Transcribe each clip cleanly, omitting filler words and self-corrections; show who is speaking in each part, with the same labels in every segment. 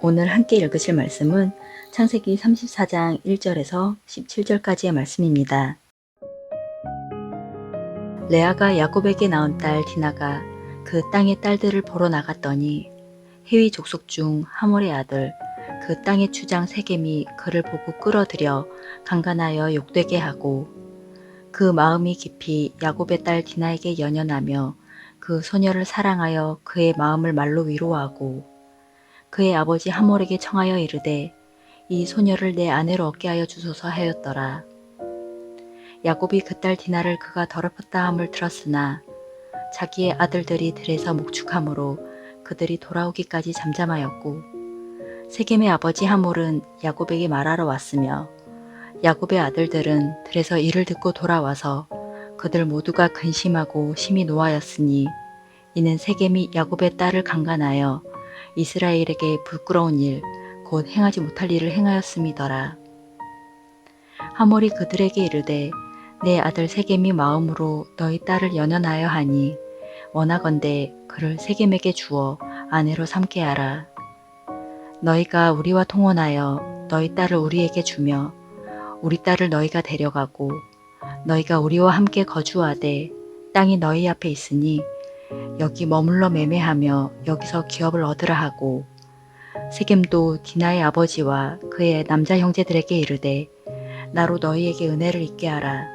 Speaker 1: 오늘 함께 읽으실 말씀은 창세기 34장 1절에서 17절까지의 말씀입니다. 레아가 야곱에게 낳은 딸 디나가 그 땅의 딸들을 보러 나갔더니 헤위 족속 중 하몰의 아들 그 땅의 주장 세겜이 그를 보고 끌어들여 강간하여 욕되게 하고 그 마음이 깊이 야곱의 딸 디나에게 연연하며 그 소녀를 사랑하여 그의 마음을 말로 위로하고 그의 아버지 하몰에게 청하여 이르되 이 소녀를 내 아내로 얻게 하여 주소서 하였더라. 야곱이 그 딸 디나를 그가 더럽혔다 함을 들었으나 자기의 아들들이 들에서 목축함으로 그들이 돌아오기까지 잠잠하였고 세겜의 아버지 하몰은 야곱에게 말하러 왔으며 야곱의 아들들은 들에서 이를 듣고 돌아와서 그들 모두가 근심하고 심히 노하였으니 이는 세겜이 야곱의 딸을 강간하여 이스라엘에게 부끄러운 일 곧 행하지 못할 일을 행하였음이더라. 하몰이 그들에게 이르되 내 아들 세겜이 마음으로 너희 딸을 연연하여 하니 원하건대 그를 세겜에게 주어 아내로 삼게 하라. 너희가 우리와 통혼하여 너희 딸을 우리에게 주며 우리 딸을 너희가 데려가고 너희가 우리와 함께 거주하되 땅이 너희 앞에 있으니 여기 머물러 매매하며 여기서 기업을 얻으라 하고 세겜도 디나의 아버지와 그의 남자 형제들에게 이르되 나로 너희에게 은혜를 있게 하라.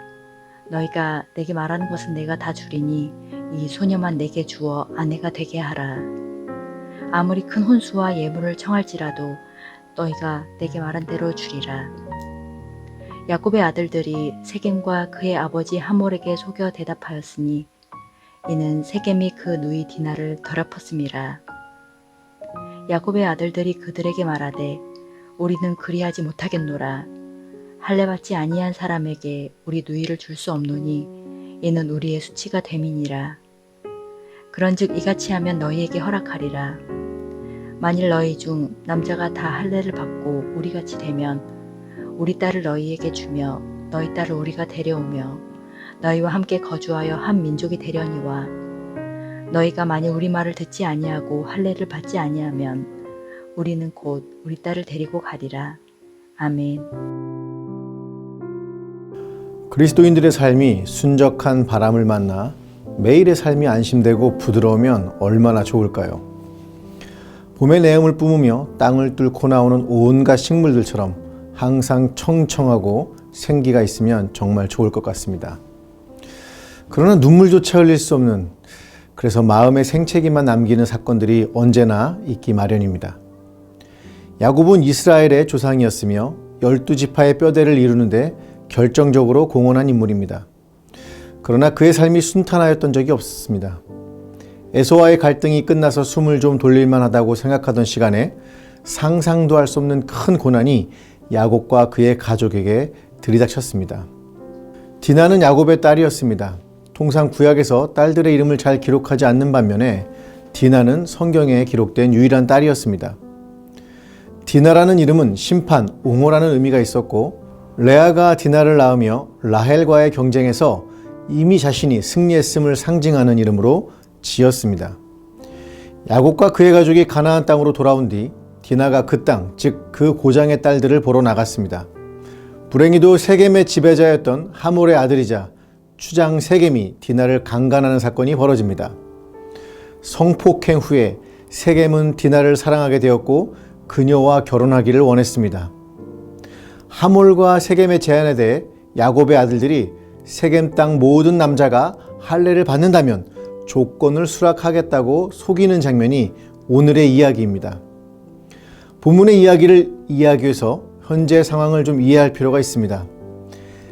Speaker 1: 너희가 내게 말하는 것은 내가 다 주리니 이 소녀만 내게 주어 아내가 되게 하라. 아무리 큰 혼수와 예물을 청할지라도 너희가 내게 말한 대로 주리라. 야곱의 아들들이 세겜과 그의 아버지 하몰에게 속여 대답하였으니 이는 세겜이 그 누이 디나를 더럽혔음이라. 야곱의 아들들이 그들에게 말하되 우리는 그리하지 못하겠노라. 할례받지 아니한 사람에게 우리 누이를 줄 수 없노니 이는 우리의 수치가 됨이니라. 그런즉 이같이 하면 너희에게 허락하리라. 만일 너희 중 남자가 다 할례를 받고 우리같이 되면 우리 딸을 너희에게 주며 너희 딸을 우리가 데려오며 너희와 함께 거주하여 한 민족이 되려니와 너희가 만일 우리 말을 듣지 아니하고 할례를 받지 아니하면 우리는 곧 우리 딸을 데리고 가리라. 아멘.
Speaker 2: 그리스도인들의 삶이 순적한 바람을 만나 매일의 삶이 안심되고 부드러우면 얼마나 좋을까요? 봄의 내음을 뿜으며 땅을 뚫고 나오는 온갖 식물들처럼 항상 청청하고 생기가 있으면 정말 좋을 것 같습니다. 그러나 눈물조차 흘릴 수 없는, 그래서 마음의 생채기만 남기는 사건들이 언제나 있기 마련입니다. 야곱은 이스라엘의 조상이었으며 12지파의 뼈대를 이루는데 결정적으로 공헌한 인물입니다. 그러나 그의 삶이 순탄하였던 적이 없었습니다. 에서와의 갈등이 끝나서 숨을 좀 돌릴만 하다고 생각하던 시간에 상상도 할 수 없는 큰 고난이 야곱과 그의 가족에게 들이닥쳤습니다. 디나는 야곱의 딸이었습니다. 통상 구약에서 딸들의 이름을 잘 기록하지 않는 반면에 디나는 성경에 기록된 유일한 딸이었습니다. 디나라는 이름은 심판, 옹호라는 의미가 있었고 레아가 디나를 낳으며 라헬과의 경쟁에서 이미 자신이 승리했음을 상징하는 이름으로 지었습니다. 야곱과 그의 가족이 가나안 땅으로 돌아온 뒤 디나가 그 땅, 즉 그 고장의 딸들을 보러 나갔습니다. 불행히도 세겜의 지배자였던 하몰의 아들이자 추장 세겜이 디나를 강간하는 사건이 벌어집니다. 성폭행 후에 세겜은 디나를 사랑하게 되었고 그녀와 결혼하기를 원했습니다. 하몰과 세겜의 제안에 대해 야곱의 아들들이 세겜 땅 모든 남자가 할례를 받는다면 조건을 수락하겠다고 속이는 장면이 오늘의 이야기입니다. 본문의 이야기를 이해하기 위해서 현재 상황을 좀 이해할 필요가 있습니다.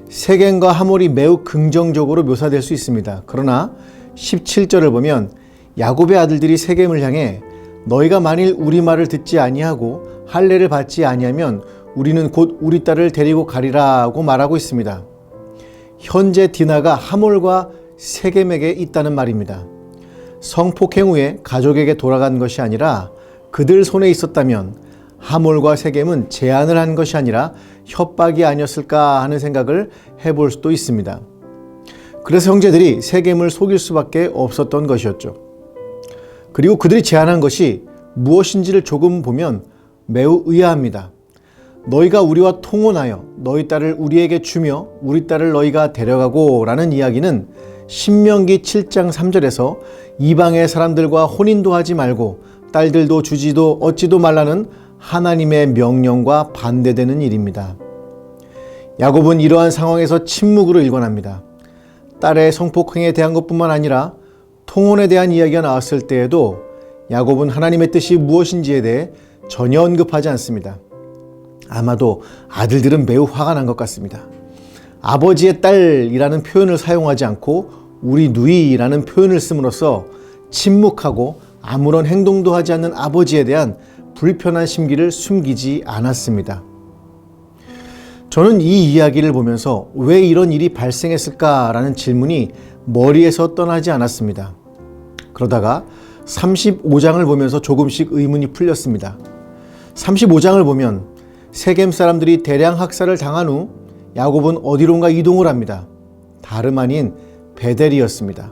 Speaker 2: 세겜과 하몰이 매우 긍정적으로 묘사될 수 있습니다. 그러나 17절을 보면 야곱의 아들들이 세겜을 향해 너희가 만일 우리 말을 듣지 아니하고 할례를 받지 아니하면 우리는 곧 우리 딸을 데리고 가리라고 말하고 있습니다. 현재 디나가 하몰과 세겜에게 있다는 말입니다. 성폭행 후에 가족에게 돌아간 것이 아니라 그들 손에 있었다면 하몰과 세겜은 제안을 한 것이 아니라 협박이 아니었을까 하는 생각을 해볼 수도 있습니다. 그래서 형제들이 세겜을 속일 수밖에 없었던 것이었죠. 그리고 그들이 제안한 것이 무엇인지를 조금 보면 매우 의아합니다. 너희가 우리와 통혼하여 너희 딸을 우리에게 주며 우리 딸을 너희가 데려가고 라는 이야기는 신명기 7장 3절에서 이방의 사람들과 혼인도 하지 말고 딸들도 주지도 얻지도 말라는 하나님의 명령과 반대되는 일입니다. 야곱은 이러한 상황에서 침묵으로 일관합니다. 딸의 성폭행에 대한 것뿐만 아니라 통혼에 대한 이야기가 나왔을 때에도 야곱은 하나님의 뜻이 무엇인지에 대해 전혀 언급하지 않습니다. 아마도 아들들은 매우 화가 난 것 같습니다. 아버지의 딸이라는 표현을 사용하지 않고 우리 누이라는 표현을 씀으로써 침묵하고 아무런 행동도 하지 않는 아버지에 대한 불편한 심기를 숨기지 않았습니다. 저는 이 이야기를 보면서 왜 이런 일이 발생했을까라는 질문이 머리에서 떠나지 않았습니다. 그러다가 35장을 보면서 조금씩 의문이 풀렸습니다. 35장을 보면 세겜 사람들이 대량 학살을 당한 후 야곱은 어디론가 이동을 합니다. 다름 아닌 베델이었습니다.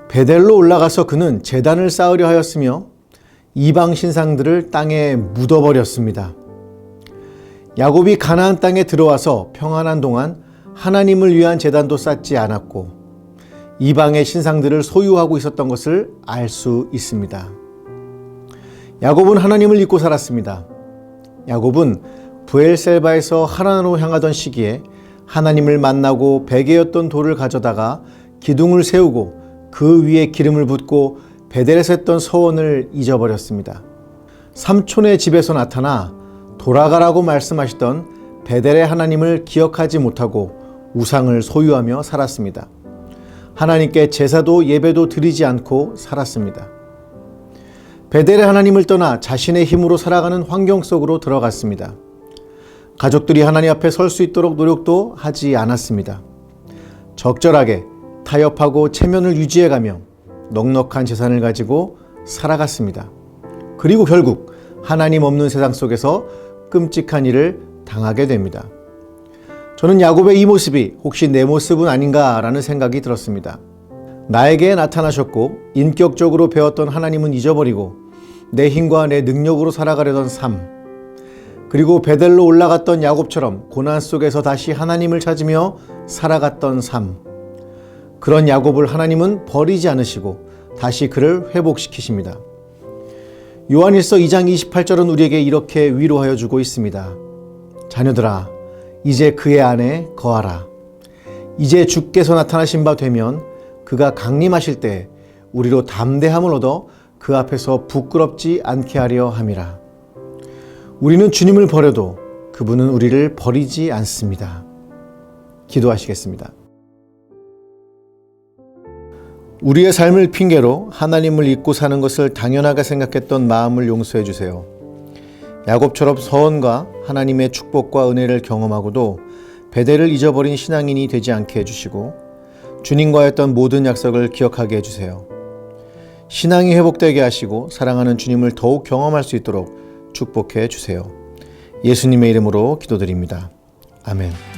Speaker 2: 베델로 올라가서 그는 제단을 쌓으려 하였으며 이방 신상들을 땅에 묻어버렸습니다. 야곱이 가나안 땅에 들어와서 평안한 동안 하나님을 위한 제단도 쌓지 않았고 이방의 신상들을 소유하고 있었던 것을 알 수 있습니다. 야곱은 하나님을 잊고 살았습니다. 야곱은 브엘셀바에서 하란으로 향하던 시기에 하나님을 만나고 베개였던 돌을 가져다가 기둥을 세우고 그 위에 기름을 붓고 베델에서 했던 서원을 잊어버렸습니다. 삼촌의 집에서 나타나 돌아가라고 말씀하시던 베델의 하나님을 기억하지 못하고 우상을 소유하며 살았습니다. 하나님께 제사도 예배도 드리지 않고 살았습니다. 베델의 하나님을 떠나 자신의 힘으로 살아가는 환경 속으로 들어갔습니다. 가족들이 하나님 앞에 설 수 있도록 노력도 하지 않았습니다. 적절하게 타협하고 체면을 유지해가며 넉넉한 재산을 가지고 살아갔습니다. 그리고 결국 하나님 없는 세상 속에서 끔찍한 일을 당하게 됩니다. 저는 야곱의 이 모습이 혹시 내 모습은 아닌가라는 생각이 들었습니다. 나에게 나타나셨고 인격적으로 배웠던 하나님은 잊어버리고 내 힘과 내 능력으로 살아가려던 삶, 그리고 베델로 올라갔던 야곱처럼 고난 속에서 다시 하나님을 찾으며 살아갔던 삶, 그런 야곱을 하나님은 버리지 않으시고 다시 그를 회복시키십니다. 요한일서 2장 28절은 우리에게 이렇게 위로하여 주고 있습니다. 자녀들아, 이제 그의 안에 거하라. 이제 주께서 나타나신 바 되면 그가 강림하실 때 우리로 담대함을 얻어 그 앞에서 부끄럽지 않게 하려 함이라. 우리는 주님을 버려도 그분은 우리를 버리지 않습니다. 기도하시겠습니다. 우리의 삶을 핑계로 하나님을 잊고 사는 것을 당연하게 생각했던 마음을 용서해 주세요. 야곱처럼 서원과 하나님의 축복과 은혜를 경험하고도 베델을 잊어버린 신앙인이 되지 않게 해주시고 주님과 했던 모든 약속을 기억하게 해주세요. 신앙이 회복되게 하시고 사랑하는 주님을 더욱 경험할 수 있도록 축복해 주세요. 예수님의 이름으로 기도드립니다. 아멘.